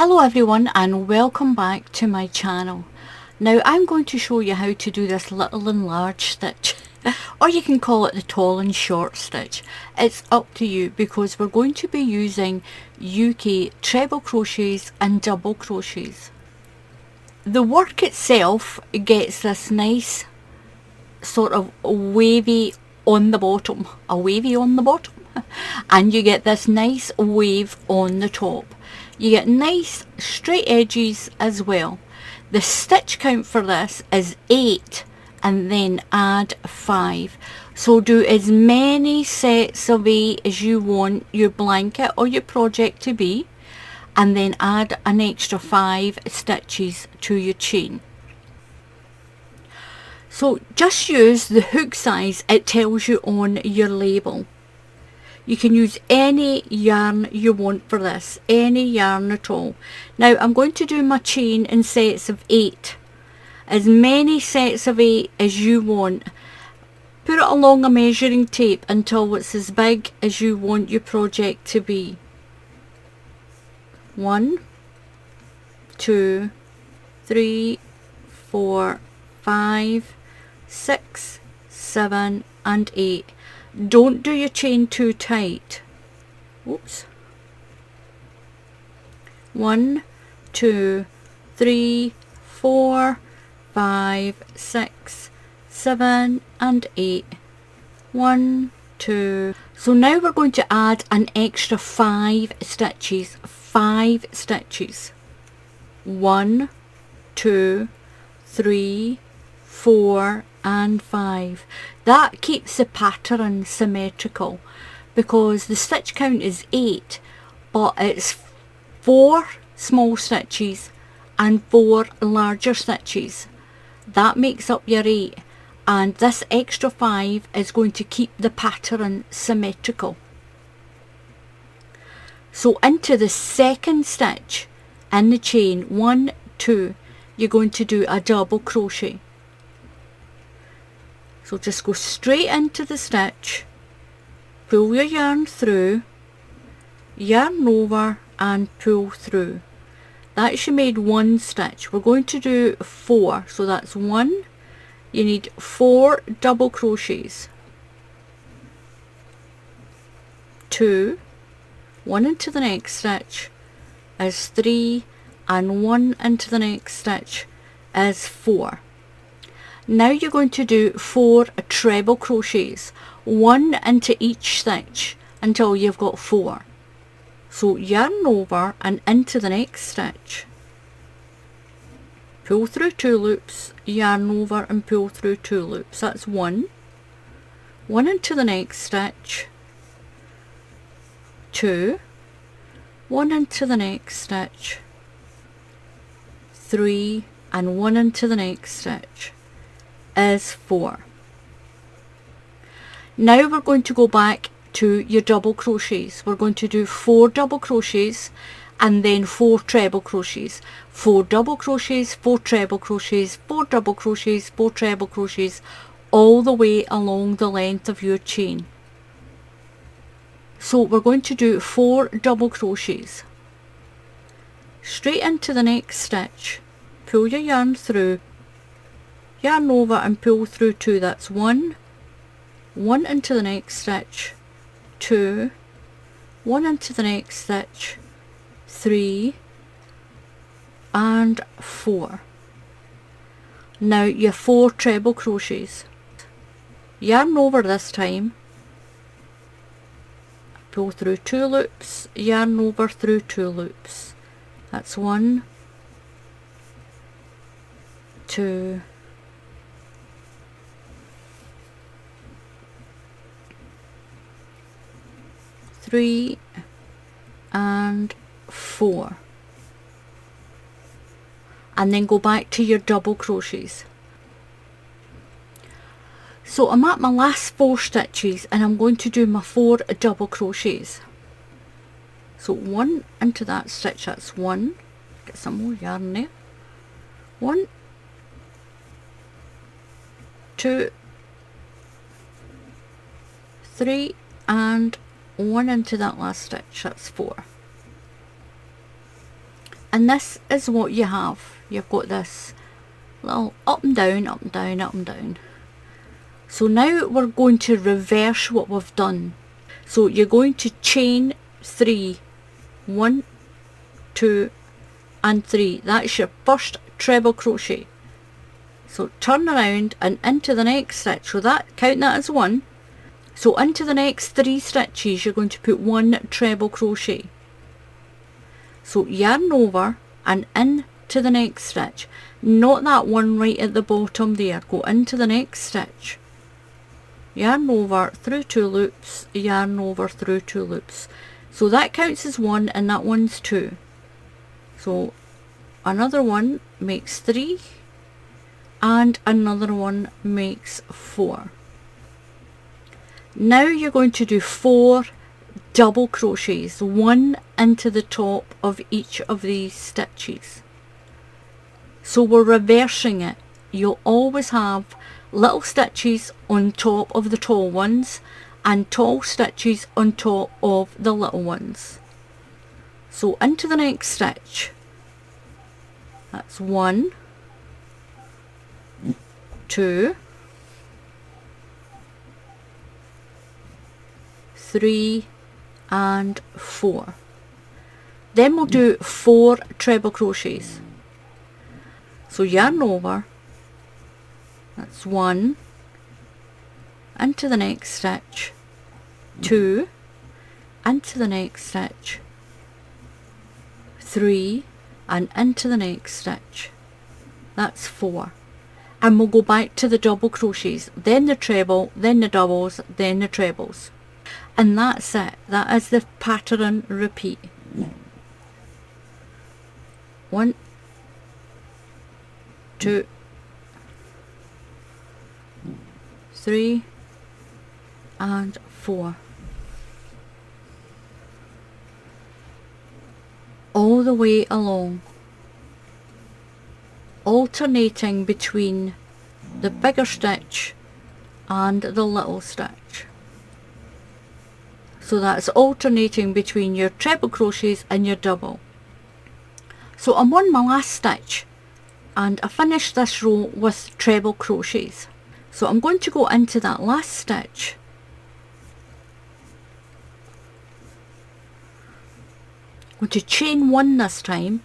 Hello everyone and welcome back to my channel. Now I'm going to show you how to do this little and large stitch or you can call it the tall and short stitch. It's up to you because we're going to be using UK treble crochets and double crochets. The work itself gets this nice sort of wavy on the bottom, and you get this nice wave on the top. You get nice straight edges as well. The stitch count for this is 8 and then add 5. So do as many sets of 8 as you want your blanket or your project to be, and then add an extra 5 stitches to your chain. So just use the hook size it tells you on your label. You can use any yarn you want for this, any yarn at all. Now I'm going to do my chain in sets of 8. As many sets of 8 as you want. Put it along a measuring tape until it's as big as you want your project to be. 1, 2, 3, 4, 5, 6, 7 and 8. Don't do your chain too tight. Oops. 1, 2, 3, 4, 5, 6, 7 and 8. 1, 2. So now we're going to add an extra 5 stitches. 5 stitches. 1, 2, 3, 4 and 5. That keeps the pattern symmetrical because the stitch count is 8, but it's 4 small stitches and 4 larger stitches. That makes up your 8, and this extra 5 is going to keep the pattern symmetrical. So into the second stitch in the chain, 1, 2, you're going to do a double crochet. So just go straight into the stitch, pull your yarn through, yarn over and pull through. That's you made 1 stitch. We're going to do 4, so that's 1. You need 4 double crochets. 2, 1 into the next stitch is 3 and 1 into the next stitch is 4. Now you're going to do 4 treble crochets, 1 into each stitch until you've got 4. So yarn over and into the next stitch, pull through 2 loops, yarn over and pull through 2 loops. That's 1. 1 into the next stitch, 2, 1 into the next stitch, 3 and 1 into the next stitch is 4. Now we're going to go back to your double crochets. We're going to do 4 double crochets and then 4 treble crochets. 4 double crochets, 4 treble crochets, 4 double crochets, 4 treble crochets, all the way along the length of your chain. So we're going to do 4 double crochets. Straight into the next stitch, pull your yarn through, yarn over and pull through 2. That's 1, 1 into the next stitch, 2, 1 into the next stitch, 3 and 4. Now your 4 treble crochets. Yarn over this time, pull through 2 loops, yarn over through 2 loops. That's 1, 2, 3 and 4, and then go back to your double crochets. So I'm at my last 4 stitches and I'm going to do my 4 double crochets. So 1 into that stitch, that's 1, get some more yarn there, 1, 2, 3 and 1 into that last stitch, that's 4. And this is what you have. You've got this little up and down, up and down, up and down. So now we're going to reverse what we've done. So you're going to chain 3, 1, 2 and 3. That's your first treble crochet. So turn around and into the next stitch. So that, count that as 1. So into the next 3 stitches you're going to put 1 treble crochet. So yarn over and into the next stitch. Not that one right at the bottom there. Go into the next stitch. Yarn over through 2 loops, yarn over through 2 loops. So that counts as 1 and that one's 2. So another one makes 3 and another one makes 4. Now you're going to do 4 double crochets, 1 into the top of each of these stitches. So we're reversing it. You'll always have little stitches on top of the tall ones and tall stitches on top of the little ones. So into the next stitch, that's 1, 2, 3 and 4. Then we'll do 4 treble crochets. So yarn over, that's 1, into the next stitch, 2, into the next stitch, 3 and into the next stitch, that's 4. And we'll go back to the double crochets, then the treble, then the doubles, then the trebles. And that's it. That is the pattern repeat. 1, 2, 3 and 4. All the way along, alternating between the bigger stitch and the little stitch. So that's alternating between your treble crochets and your double. So I'm on my last stitch and I finished this row with treble crochets. So I'm going to go into that last stitch, I'm going to chain 1 this time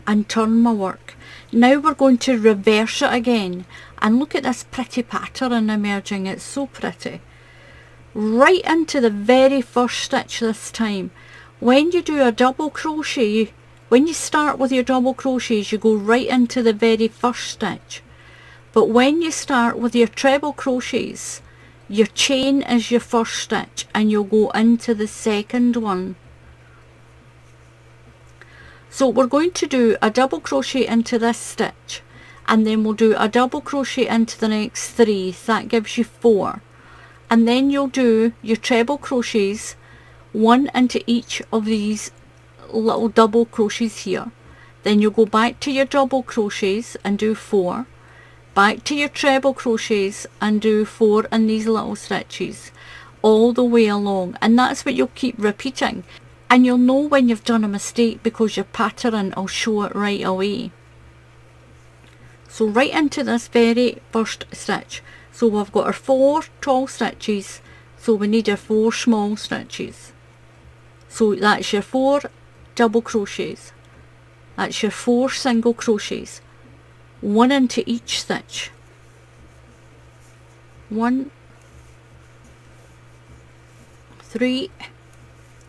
and turn my work. Now we're going to reverse it again, and look at this pretty pattern emerging. It's so pretty. Right into the very first stitch this time. When you do a double crochet, when you start with your double crochets, you go right into the very first stitch. But when you start with your treble crochets, your chain is your first stitch and you'll go into the second one. So we're going to do a double crochet into this stitch, and then we'll do a double crochet into the next 3, so that gives you 4. And then you'll do your treble crochets, 1 into each of these little double crochets here. Then you'll go back to your double crochets and do 4, back to your treble crochets and do 4 in these little stitches all the way along, and that's what you'll keep repeating. And you'll know when you've done a mistake because your pattern will show it right away. So right into this very first stitch. So we've got our 4 tall stitches, so we need our 4 small stitches. So that's your 4 double crochets. That's your 4 single crochets. 1 into each stitch. 1, 3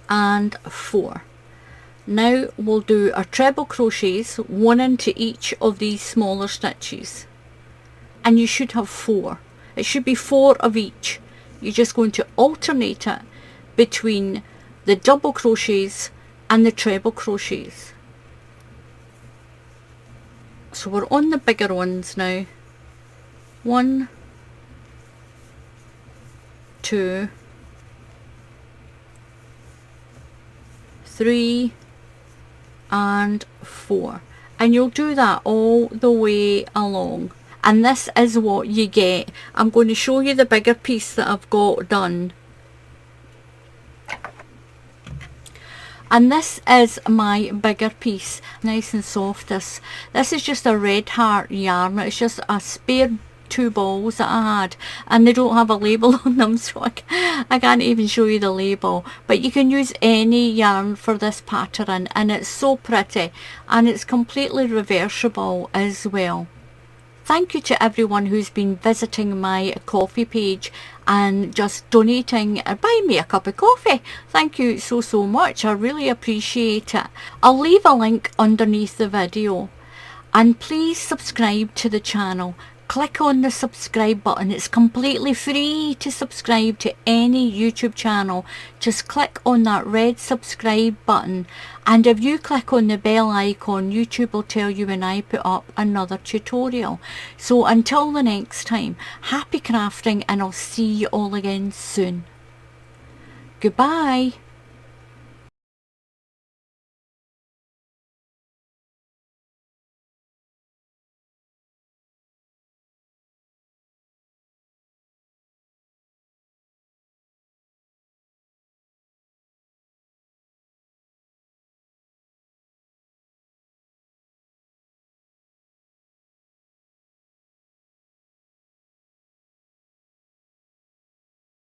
and 4. Now we'll do our treble crochets, 1 into each of these smaller stitches, and you should have 4. It should be 4 of each. You're just going to alternate it between the double crochets and the treble crochets. So we're on the bigger ones now. 1, 2, 3 and 4, and you'll do that all the way along, and this is what you get. I'm going to show you the bigger piece that I've got done. And this is my bigger piece, nice and soft. This is just a red heart yarn. It's just a spare 2 balls that I had, and they don't have a label on them, so I can't even show you the label. But you can use any yarn for this pattern, and it's so pretty, and it's completely reversible as well. Thank you to everyone who's been visiting my coffee page and just donating or buying me a cup of coffee. Thank you so much. I really appreciate it. I'll leave a link underneath the video, and please subscribe to the channel. Click on the subscribe button. It's completely free to subscribe to any YouTube channel. Just click on that red subscribe button, and if you click on the bell icon, YouTube will tell you when I put up another tutorial. So until the next time, happy crafting, and I'll see you all again soon. Goodbye.